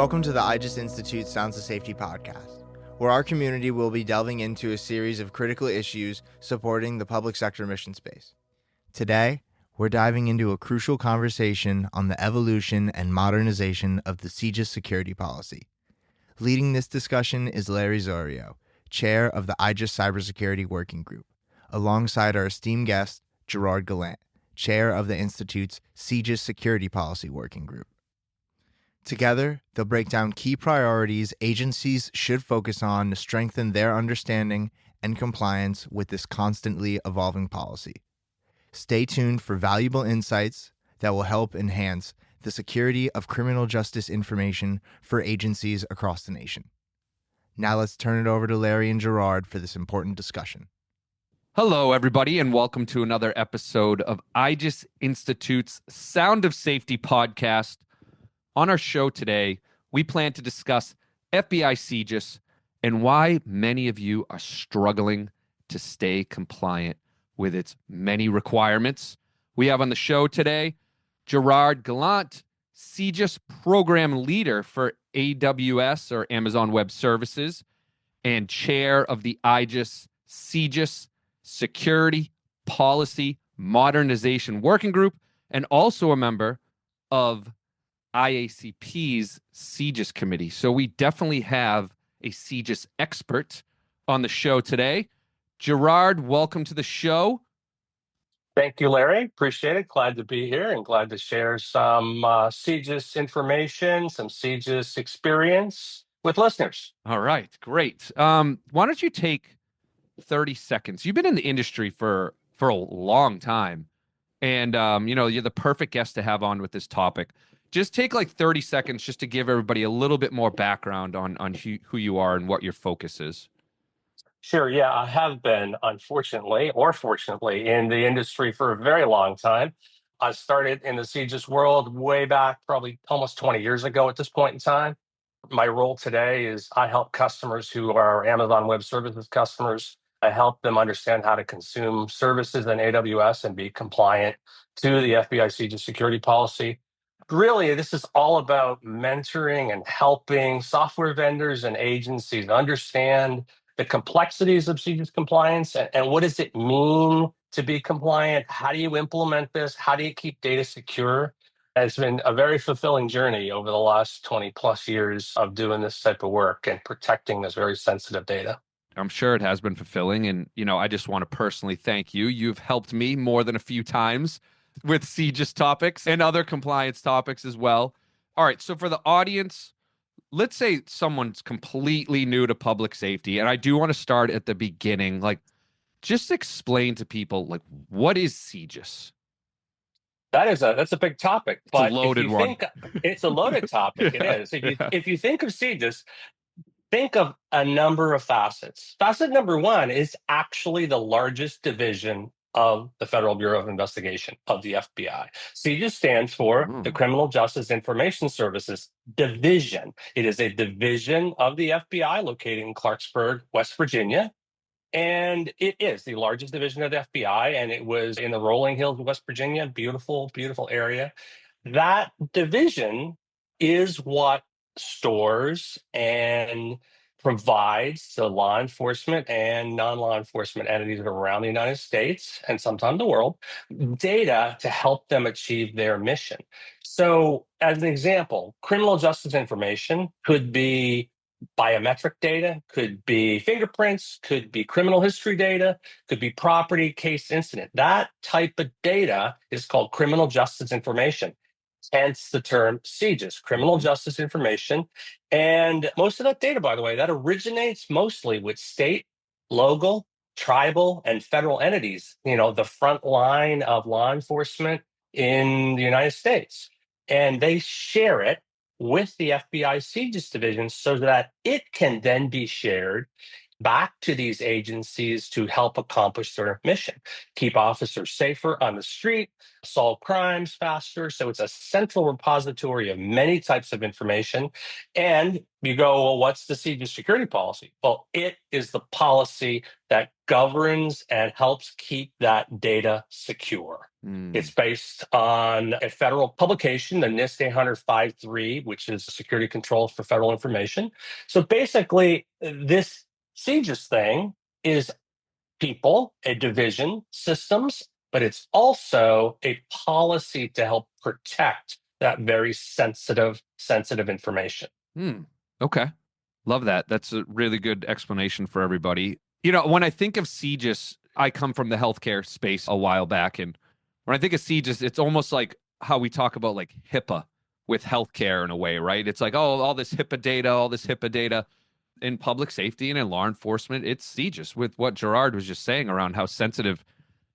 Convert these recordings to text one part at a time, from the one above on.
Welcome to the IJIS Institute Sounds of Safety podcast, where our community will be delving into a series of critical issues supporting the public sector mission space. Today, we're diving into a crucial conversation on the evolution and modernization of the CJIS Security Policy. Leading this discussion is Larry Zorio, chair of the IJIS Cybersecurity Working Group, alongside our esteemed guest, Gerard Gallant, chair of the Institute's CJIS Security Policy Working Group. Together, they'll break down key priorities agencies should focus on to strengthen their understanding and compliance with this constantly evolving policy. Stay tuned for valuable insights that will help enhance the security of criminal justice information for agencies across the nation. Now let's turn it over to Larry and Gerard for this important discussion. Hello, everybody, and welcome to another episode of IJIS Institute's Sound of Safety podcast. On our show today, we plan to discuss FBI CJIS and why many of you are struggling to stay compliant with its many requirements. We have on the show today Gerard Gallant, CJIS program leader for AWS or Amazon Web Services and chair of the IJIS CJIS Security Policy Modernization Working Group, and also a member of IACP's CJIS committee. So we definitely have a CJIS expert on the show today. Gerard, welcome to the show. Thank you, Larry. Appreciate it. Glad to be here and glad to share some CJIS information, some CJIS experience with listeners. All right, great. Why don't you take 30 seconds? You've been in the industry for a long time, and you're the perfect guest to have on with this topic. Just take like 30 seconds just to give everybody a little bit more background on who you are and what your focus is. Sure. Yeah, I have been, unfortunately or fortunately, in the industry for a very long time. I started in the CJIS world way back, probably almost 20 years ago at this point in time. My role today is I help customers who are Amazon Web Services customers. I help them understand how to consume services in AWS and be compliant to the FBI CJIS security policy. Really, this is all about mentoring and helping software vendors and agencies understand the complexities of CJIS compliance and what does it mean to be compliant? How do you implement this? How do you keep data secure? And it's been a very fulfilling journey over the last 20 plus years of doing this type of work and protecting this very sensitive data. I'm sure it has been fulfilling. And, I just want to personally thank you. You've helped me more than a few times with CJIS topics and other compliance topics as well. All right. So for the audience, let's say someone's completely new to public safety. And I do want to start at the beginning. Just explain to people, what is CJIS? That's a big topic. It's a loaded one. It's a loaded topic. Yeah, it is. If you think of CJIS, think of a number of facets. Facet number one is actually the largest division of the Federal Bureau of Investigation, of the FBI. CJIS stands for the Criminal Justice Information Services Division. It is a division of the FBI located in Clarksburg, West Virginia. And it is the largest division of the FBI, and it was in the Rolling Hills, West Virginia. Beautiful, beautiful area. That division is what stores and provides to law enforcement and non-law enforcement entities around the United States and sometimes the world data to help them achieve their mission. So, as an example, criminal justice information could be biometric data, could be fingerprints, could be criminal history data, could be property, case, incident. That type of data is called criminal justice information. Hence the term CJIS, criminal justice information. And most of that data, by the way, that originates mostly with state, local, tribal, and federal entities, the front line of law enforcement in the United States. And they share it with the FBI CJIS division so that it can then be shared back to these agencies to help accomplish their mission, keep officers safer on the street, solve crimes faster. So it's a central repository of many types of information. And you go, well, what's the CJIS security policy? Well, it is the policy that governs and helps keep that data secure. It's based on a federal publication, the NIST 800-53, which is Security Controls for Federal Information. So basically, this CJIS thing is people, a division, systems, but it's also a policy to help protect that very sensitive information. Okay. Love that. That's a really good explanation for everybody. You know, when I think of CJIS, I come from the healthcare space a while back. And when I think of CJIS, it's almost like how we talk about like HIPAA with healthcare in a way, right? It's like, oh, all this HIPAA data in public safety and in law enforcement. It's CJIS with what Gerard was just saying around how sensitive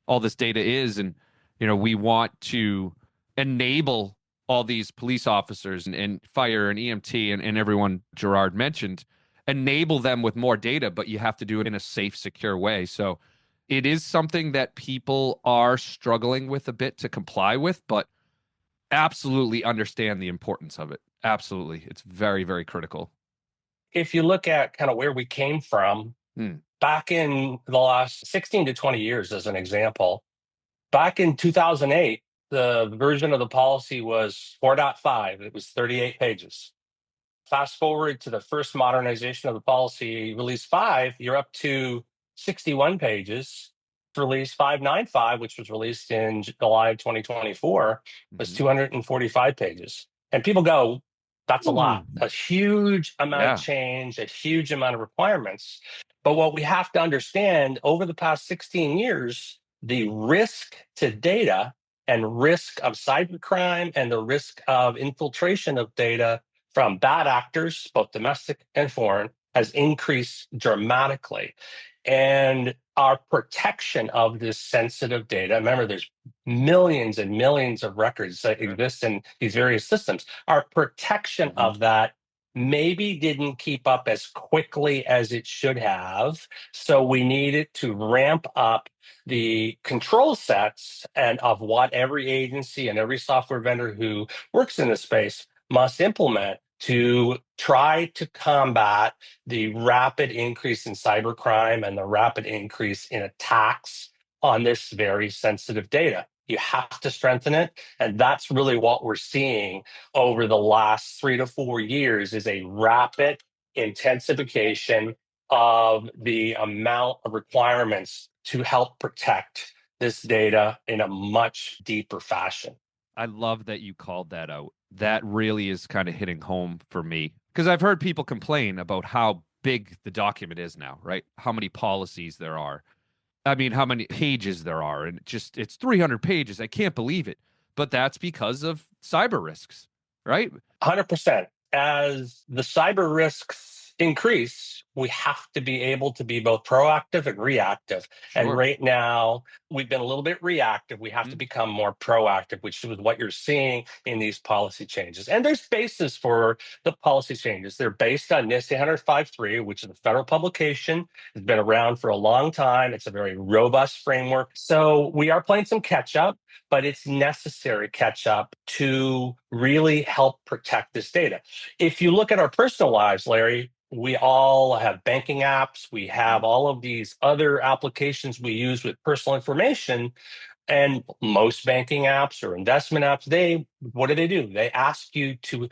all this data is. And, you know, we want to enable all these police officers and fire and EMT and everyone Gerard mentioned, enable them with more data, but you have to do it in a safe, secure way. So it is something that people are struggling with a bit to comply with, but absolutely understand the importance of it. Absolutely. It's very, very critical. If you look at kind of where we came from, back in the last 16 to 20 years, as an example, back in 2008, the version of the policy was 4.5. It was 38 pages. Fast forward to the first modernization of the policy, release 5, you're up to 61 pages. Release 595, which was released in July of 2024, was 245 pages. And people go, that's a lot, a huge amount of change, a huge amount of requirements. But what we have to understand, over the past 16 years, the risk to data and risk of cybercrime and the risk of infiltration of data from bad actors, both domestic and foreign, has increased dramatically. And our protection of this sensitive data, remember, there's millions and millions of records that exist in these various systems. Our protection of that maybe didn't keep up as quickly as it should have. So we needed to ramp up the control sets and of what every agency and every software vendor who works in this space must implement to try to combat the rapid increase in cybercrime and the rapid increase in attacks on this very sensitive data. You have to strengthen it. And that's really what we're seeing over the last 3 to 4 years, is a rapid intensification of the amount of requirements to help protect this data in a much deeper fashion. I love that you called that out. That really is kind of hitting home for me, because I've heard people complain about how big the document is now, right? How many policies there are. I mean, how many pages there are. And it's 300 pages. I can't believe it. But that's because of cyber risks, right? 100%. As the cyber risks increase, we have to be able to be both proactive and reactive. Sure. And right now, we've been a little bit reactive. We have to become more proactive, which is what you're seeing in these policy changes. And there's basis for the policy changes. They're based on NIST 800-53, which is a federal publication. It's been around for a long time. It's a very robust framework. So we are playing some catch up, but it's necessary catch up to really help protect this data. If you look at our personal lives, Larry, we all have banking apps. We have all of these other applications we use with personal information. And most banking apps or investment apps, what do? They ask you to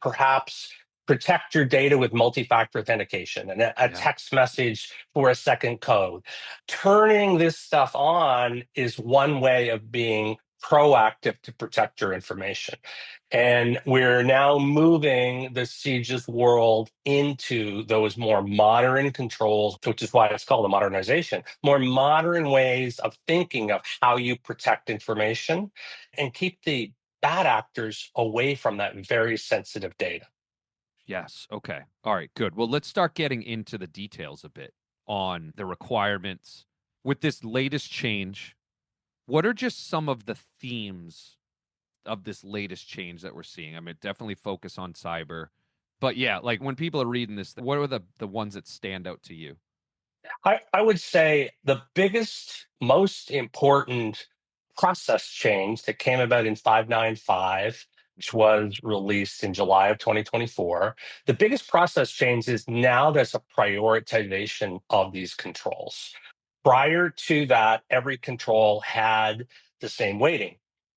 perhaps protect your data with multi-factor authentication and a text message for a second code. Turning this stuff on is one way of being proactive to protect your information. And we're now moving the CJIS world into those more modern controls, which is why it's called a modernization, more modern ways of thinking of how you protect information and keep the bad actors away from that very sensitive data. Yes. Okay. All right, good. Well, let's start getting into the details a bit on the requirements. With this latest change, what are just some of the themes of this latest change that we're seeing? I mean, definitely focus on cyber. But yeah, like when people are reading this, what are the ones that stand out to you? I would say the biggest, most important process change that came about in 595, which was released in July of 2024, the biggest process change is now there's a prioritization of these controls. Prior to that, every control had the same weighting.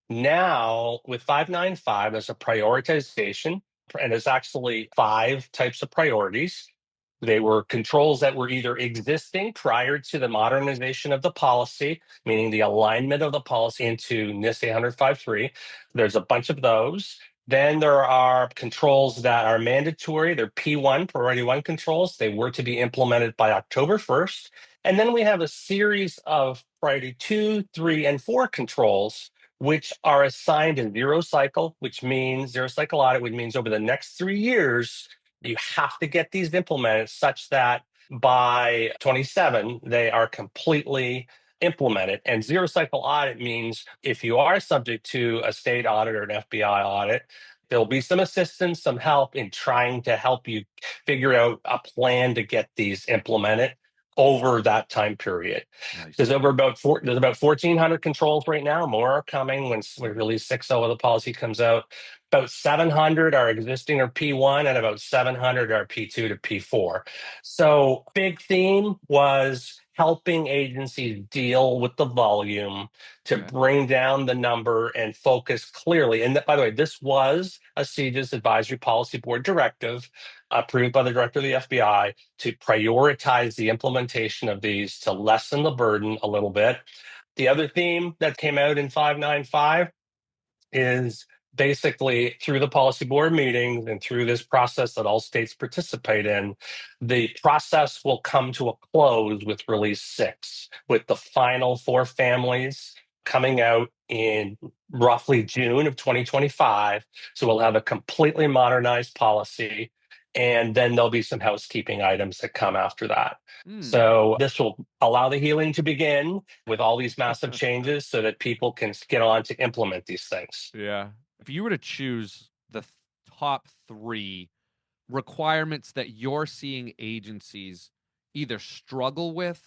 Now, with 595, there's a prioritization, and there's actually 5 types of priorities. They were controls that were either existing prior to the modernization of the policy, meaning the alignment of the policy into NIST 800-53. There's a bunch of those. Then there are controls that are mandatory. They're P1, priority one controls. They were to be implemented by October 1st. And then we have a series of priority 2, 3, and 4 controls, which are assigned a zero cycle, which means zero cycle audit, which means over the next 3 years, you have to get these implemented such that by 27, they are completely implemented. And zero cycle audit means if you are subject to a state audit or an FBI audit, there'll be some assistance, some help in trying to help you figure out a plan to get these implemented over that time period. Nice. There's about 1,400 controls right now. More are coming when we release 6.0 of the policy comes out. About 700 are existing or P1, and about 700 are P2 to P4. So big theme was helping agencies deal with the volume to bring down the number and focus clearly. And by the way, this was a CJIS Advisory Policy Board directive approved by the Director of the FBI to prioritize the implementation of these to lessen the burden a little bit. The other theme that came out in 595 is basically through the policy board meetings and through this process that all states participate in, the process will come to a close with release 6, with the final 4 families coming out in roughly June of 2025. So we'll have a completely modernized policy. And then there'll be some housekeeping items that come after that. So this will allow the healing to begin with all these massive changes so that people can get on to implement these things. Yeah. If you were to choose the top 3 requirements that you're seeing agencies either struggle with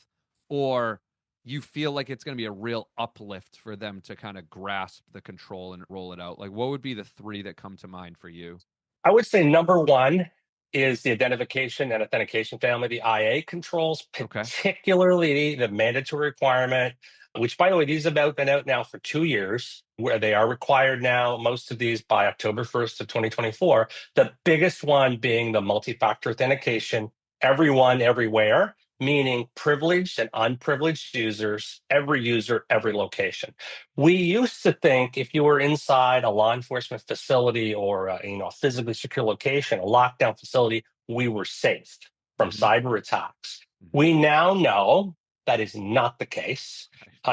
or you feel like it's going to be a real uplift for them to kind of grasp the control and roll it out, like what would be the 3 that come to mind for you? I would say number 1 is the identification and authentication family, the IA controls, particularly the mandatory requirement, which, by the way, these have been out now for 2 years, where they are required now, most of these by October 1st of 2024. The biggest one being the multi-factor authentication, everyone, everywhere, meaning privileged and unprivileged users, every user, every location. We used to think if you were inside a law enforcement facility or a physically secure location, a lockdown facility, we were safe from cyber attacks. We now know that is not the case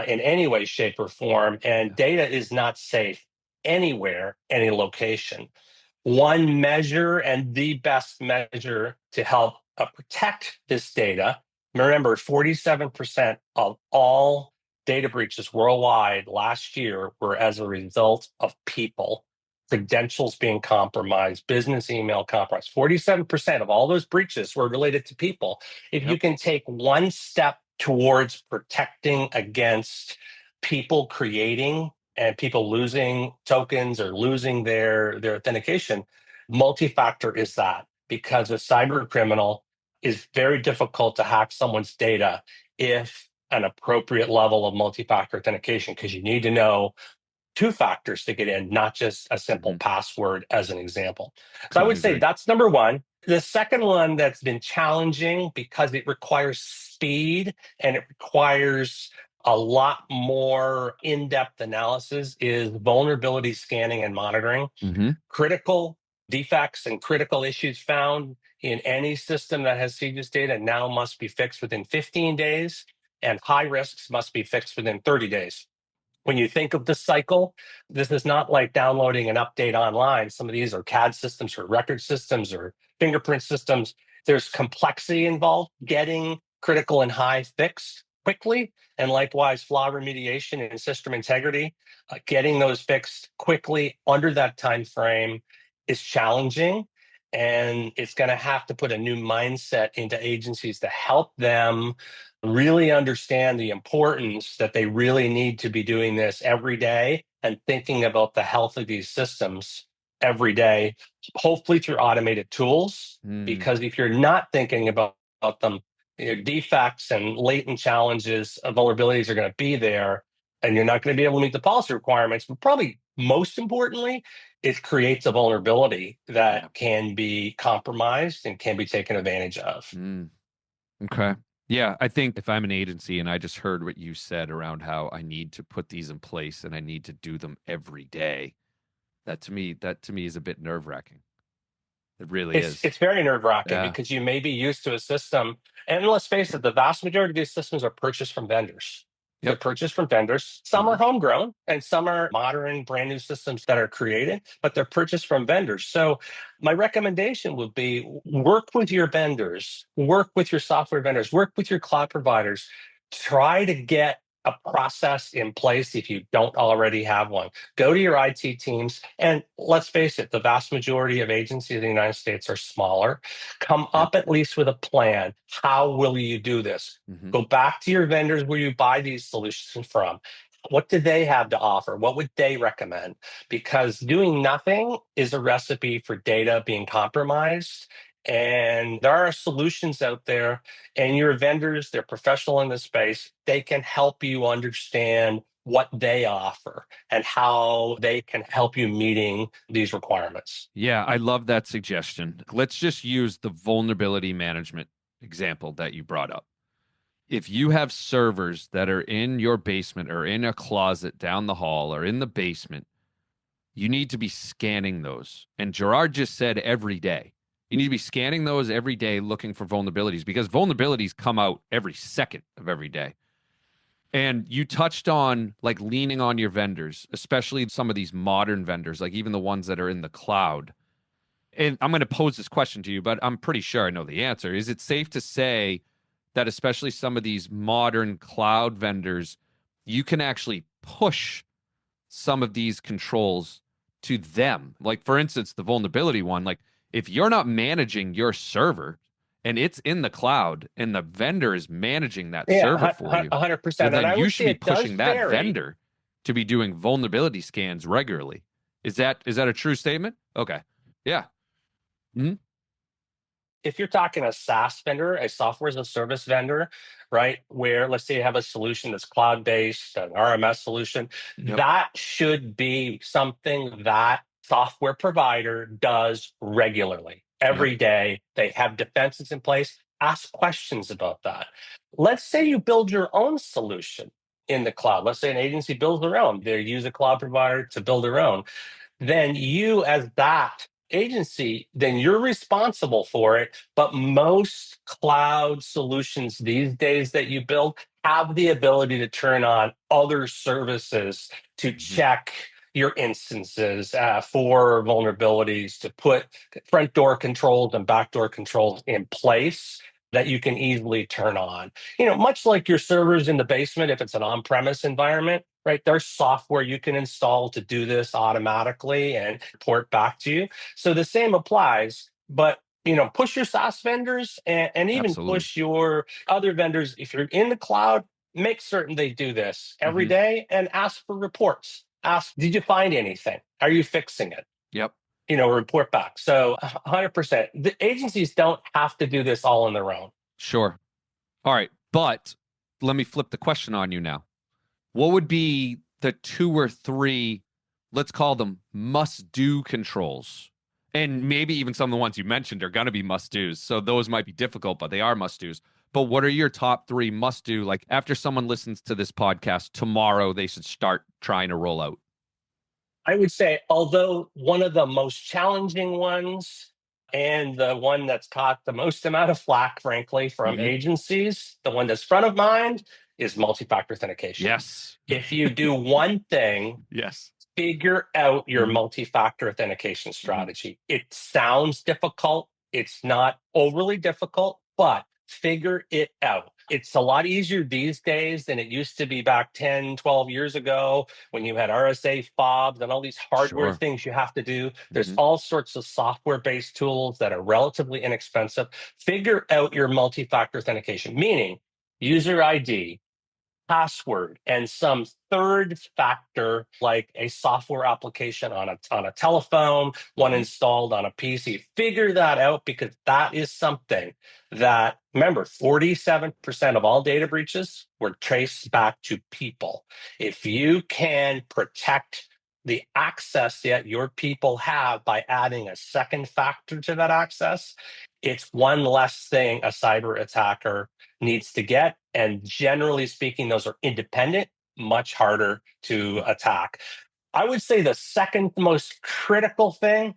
in any way, shape, or form, and data is not safe anywhere, any location. One measure and the best measure to help protect this data. Remember, 47% of all data breaches worldwide last year were as a result of people, credentials being compromised, business email compromised. 47% of all those breaches were related to people. If you can take one step towards protecting against people creating and people losing tokens or losing their authentication, multi-factor is that, because a cyber criminal is very difficult to hack someone's data if an appropriate level of multi-factor authentication, because you need to know 2 factors to get in, not just a simple password as an example. So I would say that's number 1. The second one that's been challenging because it requires speed and it requires a lot more in-depth analysis is vulnerability scanning and monitoring. Critical defects and critical issues found in any system that has CJIS data now must be fixed within 15 days, and high risks must be fixed within 30 days. When you think of the cycle, this is not like downloading an update online. Some of these are CAD systems or record systems or fingerprint systems. There's complexity involved getting critical and high fixed quickly, and likewise flaw remediation and system integrity. Getting those fixed quickly under that time frame is challenging, and it's going to have to put a new mindset into agencies to help them really understand the importance that they really need to be doing this every day and thinking about the health of these systems every day, hopefully through automated tools. Because if you're not thinking about them, defects and latent challenges, vulnerabilities are going to be there, and you're not going to be able to meet the policy requirements. But probably most importantly, it creates a vulnerability that can be compromised and can be taken advantage of. Okay. Yeah, I think if I'm an agency and I just heard what you said around how I need to put these in place and I need to do them every day, that to me is a bit nerve-wracking. It really is. It's very nerve-wracking because you may be used to a system, and let's face it, the vast majority of these systems are purchased from vendors. They're purchased from vendors. Some are homegrown and some are modern, brand new systems that are created, but they're purchased from vendors. So my recommendation would be work with your vendors, work with your software vendors, work with your cloud providers. Try to get a process in place if you don't already have one. Go to your IT teams, and let's face it, the vast majority of agencies in the United States are smaller. Come up at least with a plan. How will you do this? Go back to your vendors where you buy these solutions from. What do they have to offer? What would they recommend? Because doing nothing is a recipe for data being compromised. And there are solutions out there, and your vendors, they're professional in this space. They can help you understand what they offer and how they can help you meeting these requirements. Yeah, I love that suggestion. Let's just use the vulnerability management example that you brought up. If you have servers that are in your basement or in a closet down the hall or in the basement, you need to be scanning those. And Gerard just said every day. You need to be scanning those every day looking for vulnerabilities, because vulnerabilities come out every second of every day. And you touched on like leaning on your vendors, especially some of these modern vendors, like even the ones that are in the cloud. And I'm going to pose this question to you, but I'm pretty sure I know the answer. Is it safe to say that especially some of these modern cloud vendors, you can actually push some of these controls to them? Like, for instance, the vulnerability one, like if you're not managing your server and it's in the cloud and the vendor is managing that server for you, 100%. well, then and I you would should say be pushing that vendor to be doing vulnerability scans regularly. Is that a true statement? Okay. Yeah. If you're talking a SaaS vendor, a software as a service vendor, right, where let's say you have a solution that's cloud-based, an RMS solution, that should be something that software provider does regularly. Every day, they have defenses in place. Ask questions about that. Let's say you build your own solution in the cloud. Let's say an agency builds their own. They use a cloud provider to build their own. Then you, as that agency, then you're responsible for it. But most cloud solutions these days that you build have the ability to turn on other services to check your instances for vulnerabilities, to put front door controls and backdoor controls in place that you can easily turn on. Much like your servers in the basement, if it's an on-premise environment, right? There's software you can install to do this automatically and report back to you. So the same applies, but push your SaaS vendors and even push your other vendors. If you're in the cloud, make certain they do this every day and ask for reports. Ask, did you find anything? Are you fixing it? Yep. Report back. So 100%. The agencies don't have to do this all on their own. Sure. All right. But let me flip the question on you now. What would be the 2 or 3, let's call them must-do controls? And maybe even some of the ones you mentioned are going to be must-dos. So those might be difficult, but they are must-dos. But what are your top 3 must-do? Like after someone listens to this podcast tomorrow, they should start trying to roll out. I would say, although one of the most challenging ones and the one that's caught the most amount of flack, frankly, from agencies, the one that's front of mind is multi-factor authentication. Yes. If you do one thing, figure out your multi-factor authentication strategy. It sounds difficult. It's not overly difficult, but figure it out. It's a lot easier these days than it used to be back 10, 12 years ago when you had RSA fobs and all these hardware things you have to do. There's all sorts of software-based tools that are relatively inexpensive. Figure out your multi-factor authentication, meaning user ID, password, and some third factor like a software application on a telephone, one installed on a PC. Figure that out, because that is something that, remember, 47% of all data breaches were traced back to people. If you can protect the access that your people have by adding a second factor to that access, it's one less thing a cyber attacker needs to get. And generally speaking, those are independent, much harder to attack. I would say the second most critical thing,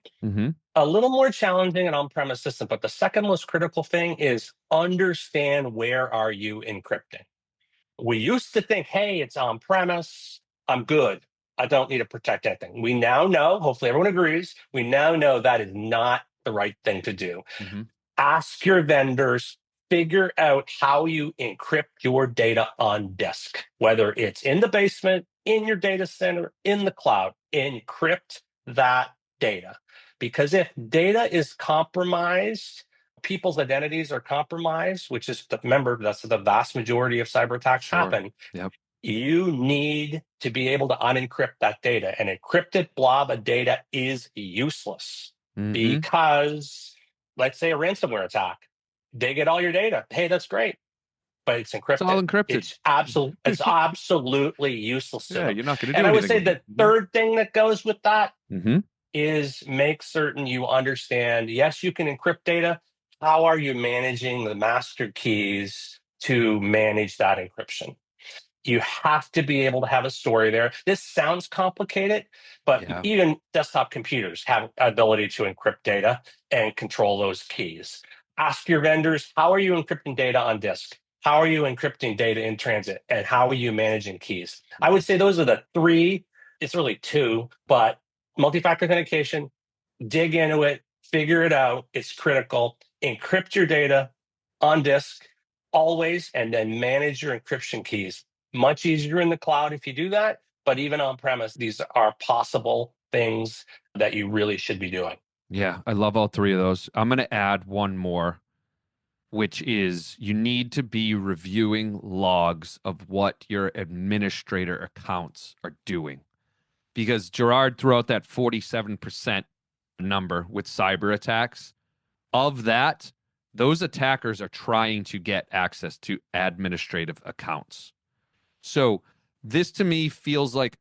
a little more challenging in on-premise system, but the second most critical thing is understand where are you encrypting. We used to think, hey, it's on-premise, I'm good, I don't need to protect anything. We now know, hopefully everyone agrees, we now know that is not the right thing to do. Ask your vendors, figure out how you encrypt your data on disk, whether it's in the basement, in your data center, in the cloud. Encrypt that data. Because if data is compromised, people's identities are compromised, which is, remember, that's the vast majority of cyber attacks happen. You need to be able to unencrypt that data. An encrypted blob of data is useless because, let's say, a ransomware attack, they get all your data. Hey, that's great, but it's encrypted. It's all encrypted. It's absolutely useless to them. You're not going to do anything. And I would say the third thing that goes with that is make certain you understand, yes, you can encrypt data. How are you managing the master keys to manage that encryption? You have to be able to have a story there. This sounds complicated, but even desktop computers have ability to encrypt data and control those keys. Ask your vendors, how are you encrypting data on disk? How are you encrypting data in transit? And how are you managing keys? I would say those are the three. It's really two, but multi-factor authentication, dig into it, figure it out. It's critical. Encrypt your data on disk always, and then manage your encryption keys. Much easier in the cloud if you do that, but even on premise, these are possible things that you really should be doing. Yeah, I love all three of those. I'm going to add one more, which is you need to be reviewing logs of what your administrator accounts are doing. Because Gerard threw out that 47% number with cyber attacks. Of that, those attackers are trying to get access to administrative accounts. So this to me feels like,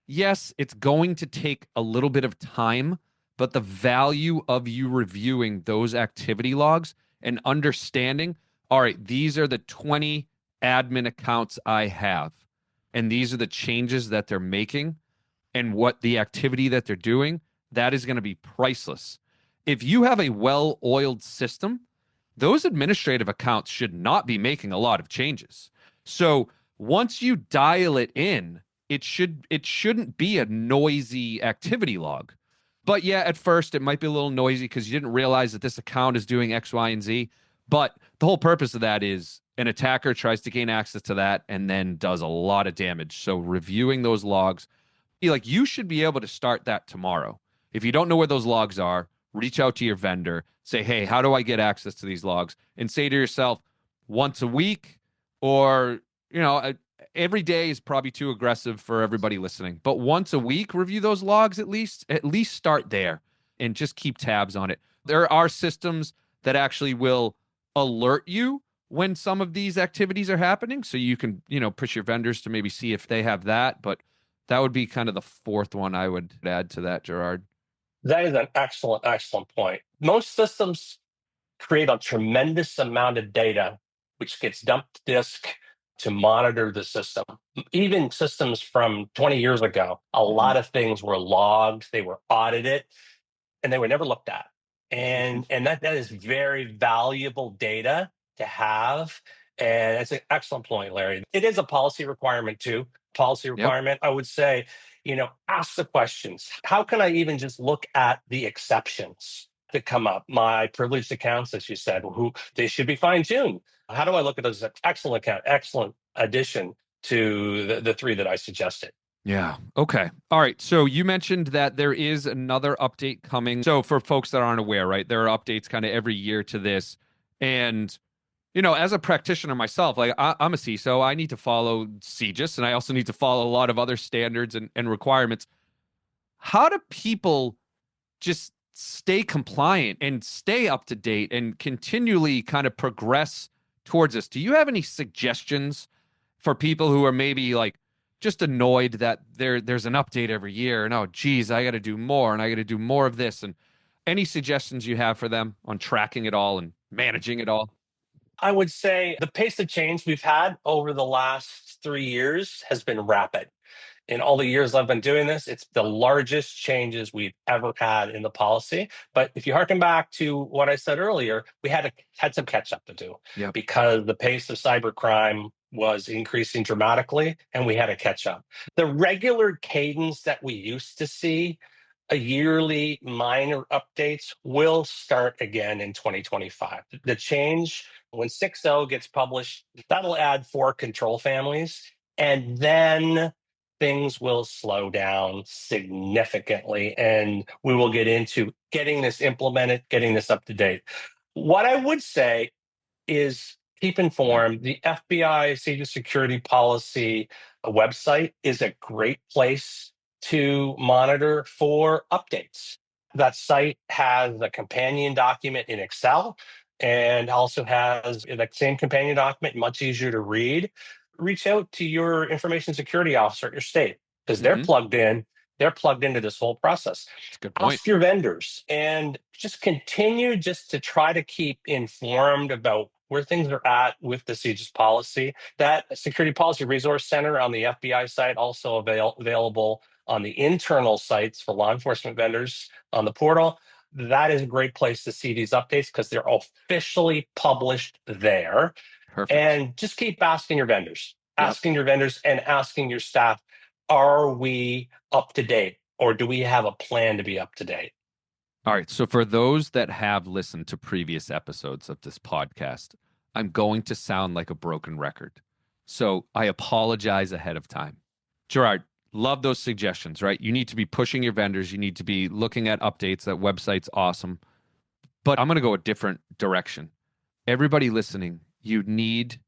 yes, it's going to take a little bit of time, but the value of you reviewing those activity logs and understanding, all right, these are the 20 admin accounts I have, and these are the changes that they're making and what the activity that they're doing, that is going to be priceless. If you have a well-oiled system, those administrative accounts should not be making a lot of changes. So once you dial it in, it shouldn't be a noisy activity log. But yeah, at first it might be a little noisy because you didn't realize that this account is doing X, Y, and Z. But the whole purpose of that is an attacker tries to gain access to that and then does a lot of damage. So reviewing those logs, you should be able to start that tomorrow. If you don't know where those logs are, reach out to your vendor, say, hey, how do I get access to these logs? And say to yourself, once a week, or every day is probably too aggressive for everybody listening, but once a week, review those logs at least start there and just keep tabs on it. There are systems that actually will alert you when some of these activities are happening. So you can, push your vendors to maybe see if they have that, but that would be kind of the fourth one I would add to that, Gerard. That is an excellent, excellent point. Most systems create a tremendous amount of data, which gets dumped to disk to monitor the system. Even systems from 20 years ago, a lot of things were logged, they were audited, and they were never looked at. And that is very valuable data to have. And it's an excellent point, Larry. It is a policy requirement too. Policy requirement, I would say, ask the questions. How can I even just look at the exceptions that come up? My privileged accounts, as you said, who they should be fine-tuned. How do I look at those? Excellent account, excellent addition to the three that I suggested. Yeah. Okay. All right. So you mentioned that there is another update coming. So for folks that aren't aware, right, there are updates kind of every year to this. And As a practitioner myself, like I'm a CISO, I need to follow CJIS, and I also need to follow a lot of other standards and requirements. How do people just stay compliant and stay up to date and continually kind of progress towards this? Do you have any suggestions for people who are maybe like just annoyed that there's an update every year and, oh geez, I got to do more and I got to do more of this? And any suggestions you have for them on tracking it all and managing it all? I would say the pace of change we've had over the last 3 years has been rapid. In all the years I've been doing this, it's the largest changes we've ever had in the policy. But if you harken back to what I said earlier, we had some catch up to do Yep. because the pace of cybercrime was increasing dramatically and we had to catch up. The regular cadence that we used to see, a yearly minor updates, will start again in 2025. The change, when 6.0 gets published, that'll add 4 control families. And then things will slow down significantly and we will get into getting this implemented, getting this up to date. What I would say is keep informed. The FBI CJIS Security Policy website is a great place to monitor for updates. That site has a companion document in Excel and also has that same companion document, much easier to read. Reach out to your information security officer at your state because they're plugged in. They're plugged into this whole process. That's a good point. Ask your vendors and just continue just to try to keep informed about where things are at with the CJIS policy. That Security Policy Resource Center on the FBI site, also available on the internal sites for law enforcement vendors on the portal. That is a great place to see these updates because they're officially published there. Perfect. And just keep asking your vendors, asking your vendors and asking your staff, are we up to date or do we have a plan to be up to date? All right. So for those that have listened to previous episodes of this podcast, I'm going to sound like a broken record. So I apologize ahead of time. Gerard, love those suggestions, right? You need to be pushing your vendors. You need to be looking at updates. That website's awesome. But I'm going to go a different direction. Everybody listening, you need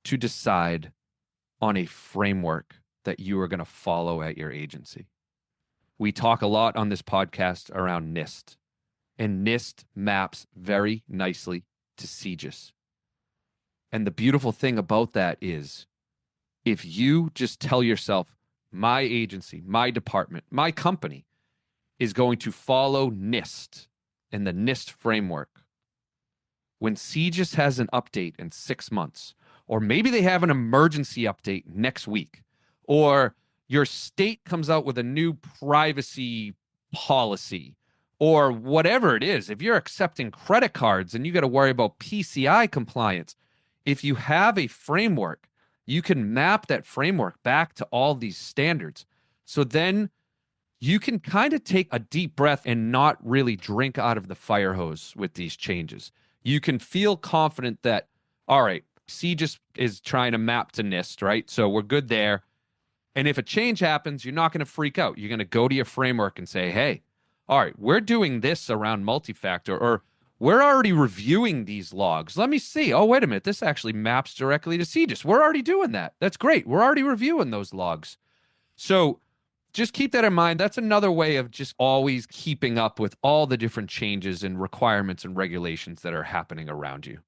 to decide on a framework that you are going to follow at your agency. We talk a lot on this podcast around NIST, and NIST maps very nicely to CJIS. And the beautiful thing about that is if you just tell yourself, my agency, my department, my company is going to follow NIST and the NIST framework, when CJIS has an update in 6 months, or maybe they have an emergency update next week, or your state comes out with a new privacy policy, or whatever it is, if you're accepting credit cards and you got to worry about PCI compliance, if you have a framework, you can map that framework back to all these standards. So then you can kind of take a deep breath and not really drink out of the fire hose with these changes. You can feel confident that, all right, CJIS is trying to map to NIST, right? So we're good there. And if a change happens, you're not going to freak out. You're going to go to your framework and say, hey, all right, we're doing this around multi-factor, or we're already reviewing these logs. Let me see. Oh, wait a minute. This actually maps directly to CJIS. We're already doing that. That's great. We're already reviewing those logs. So just keep that in mind. That's another way of just always keeping up with all the different changes and requirements and regulations that are happening around you.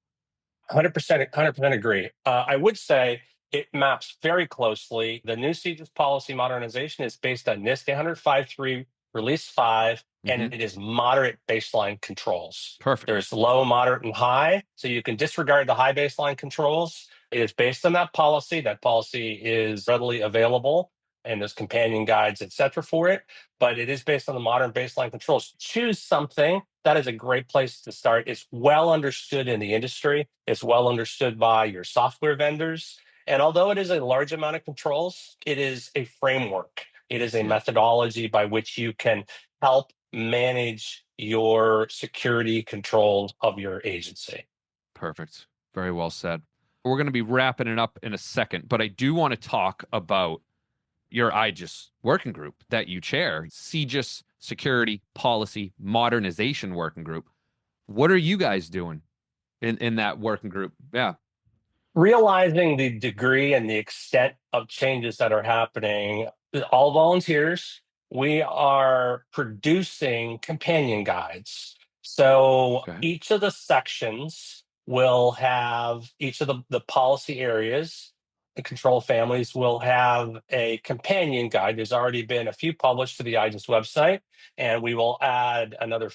100% agree. I would say it maps very closely. The new CJIS policy modernization is based on NIST 805.3 Release 5, and it is moderate baseline controls. Perfect. There's low, moderate, and high, so you can disregard the high baseline controls. It is based on that policy. That policy is readily available, and there's companion guides, etc. for it, but it is based on the modern baseline controls. Choose something. That is a great place to start. It's well understood in the industry. It's well understood by your software vendors. And although it is a large amount of controls, it is a framework. It is a methodology by which you can help manage your security controls of your agency. Perfect. Very well said. We're going to be wrapping it up in a second, but I do want to talk about your IJIS working group that you chair, CJIS Security Policy Modernization Working Group. What are you guys doing in that working group. Yeah. Realizing the degree and the extent of changes that are happening, all volunteers, we are producing companion guides. So Okay. each of the sections will have each of the policy areas. The control families will have a companion guide. There's already been a few published to the IJIS website, and we will add another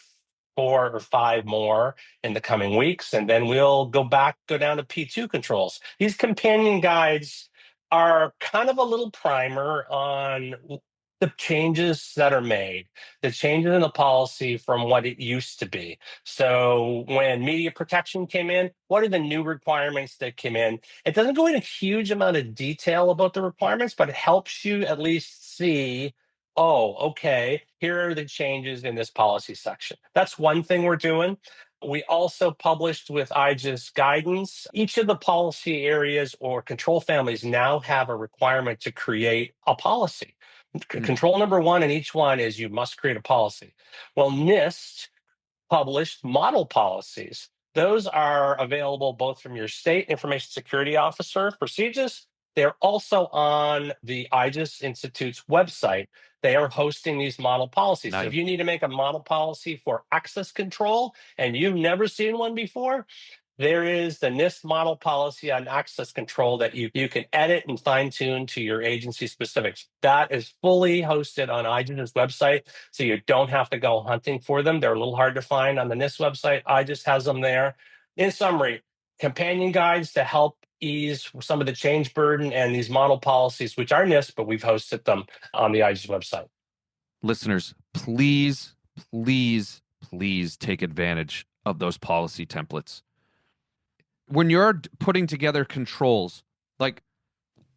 4 or 5 more in the coming weeks, and then we'll go down to P2 controls. These companion guides are kind of a little primer on the changes that are made, the changes in the policy from what it used to be. So when media protection came in, what are the new requirements that came in? It doesn't go into a huge amount of detail about the requirements, but it helps you at least see, oh, okay, here are the changes in this policy section. That's one thing we're doing. We also published with IJIS guidance. Each of the policy areas or control families now have a requirement to create a policy. Control number one in each one is you must create a policy. Well, NIST published model policies. Those are available both from your state information security officer for CJIS. They're also on the IJIS Institute's website. They are hosting these model policies. Nice. So if you need to make a model policy for access control and you've never seen one before, there is the NIST model policy on access control that you can edit and fine tune to your agency specifics. That is fully hosted on IJIS website, so you don't have to go hunting for them. They're a little hard to find on the NIST website. IJIS has them there. In summary, companion guides to help ease some of the change burden and these model policies, which are NIST, but we've hosted them on the IJIS website. Listeners, please, please, please take advantage of those policy templates. When you're putting together controls, like,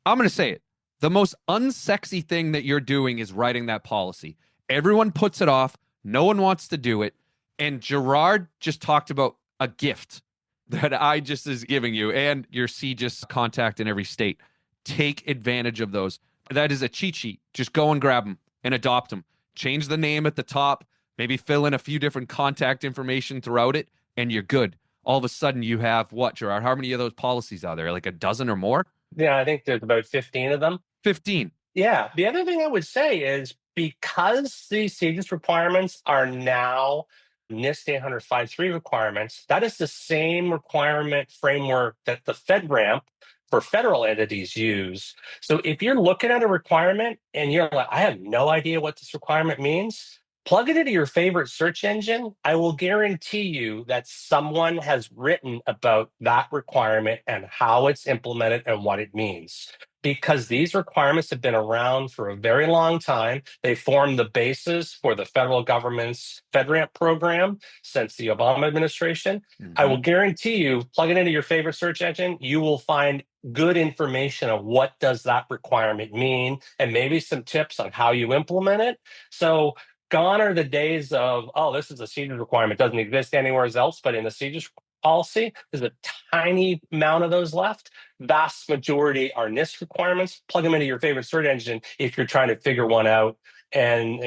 I'm going to say it, the most unsexy thing that you're doing is writing that policy. Everyone puts it off. No one wants to do it. And Gerard just talked about a gift that IJIS is giving you and your CJIS contact in every state. Take advantage of those. That is a cheat sheet. Just go and grab them and adopt them. Change the name at the top, maybe fill in a few different contact information throughout it, and you're good. All of a sudden you have what, Gerard? How many of those policies are there? Like a dozen or more? Yeah, I think there's about 15 of them. 15. Yeah. The other thing I would say is because these CJIS requirements are now NIST 800-53 requirements, that is the same requirement framework that the FedRAMP for federal entities use. So if you're looking at a requirement and you're like, I have no idea what this requirement means, plug it into your favorite search engine. I will guarantee you that someone has written about that requirement and how it's implemented and what it means. Because these requirements have been around for a very long time. They form the basis for the federal government's FedRAMP program since the Obama administration. Mm-hmm. I will guarantee you, plug it into your favorite search engine, you will find good information on what does that requirement mean and maybe some tips on how you implement it. So gone are the days of, oh, this is a CJIS requirement, doesn't exist anywhere else, but in the CJIS policy, there's a tiny amount of those left. Vast majority are NIST requirements. Plug them into your favorite search engine if you're trying to figure one out, and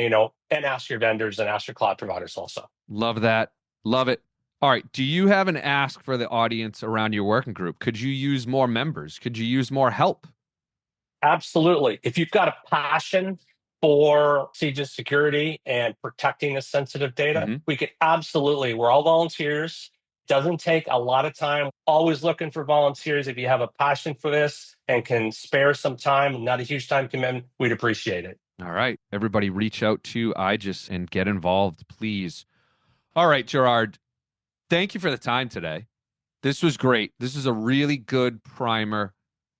ask your vendors and ask your cloud providers also. Love that. Love it. All right. Do you have an ask for the audience around your working group? Could you use more members? Could you use more help? Absolutely. If you've got a passion for CJIS security and protecting this sensitive data, we could absolutely, we're all volunteers. Doesn't take a lot of time. Always looking for volunteers. If you have a passion for this and can spare some time, not a huge time commitment, we'd appreciate it. All right. Everybody reach out to IJIS and get involved, please. All right, Gerard, thank you for the time today. This was great. This is a really good primer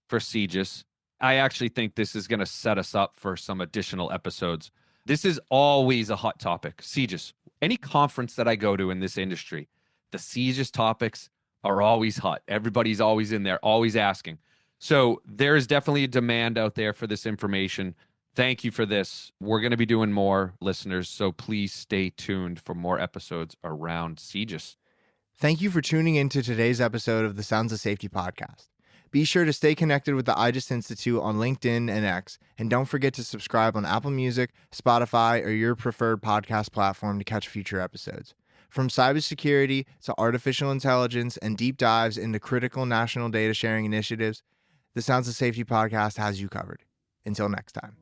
for CJIS. I actually think this is going to set us up for some additional episodes. This is always a hot topic. CJIS, any conference that I go to in this industry, the CJIS topics are always hot. Everybody's always in there, always asking. So there is definitely a demand out there for this information. Thank you for this. We're going to be doing more, listeners, so please stay tuned for more episodes around CJIS. Thank you for tuning into today's episode of the Sounds of Safety podcast. Be sure to stay connected with the IJIS Institute on LinkedIn and X, and don't forget to subscribe on Apple Music, Spotify, or your preferred podcast platform to catch future episodes. From cybersecurity to artificial intelligence and deep dives into critical national data sharing initiatives, the Sounds of Safety podcast has you covered. Until next time.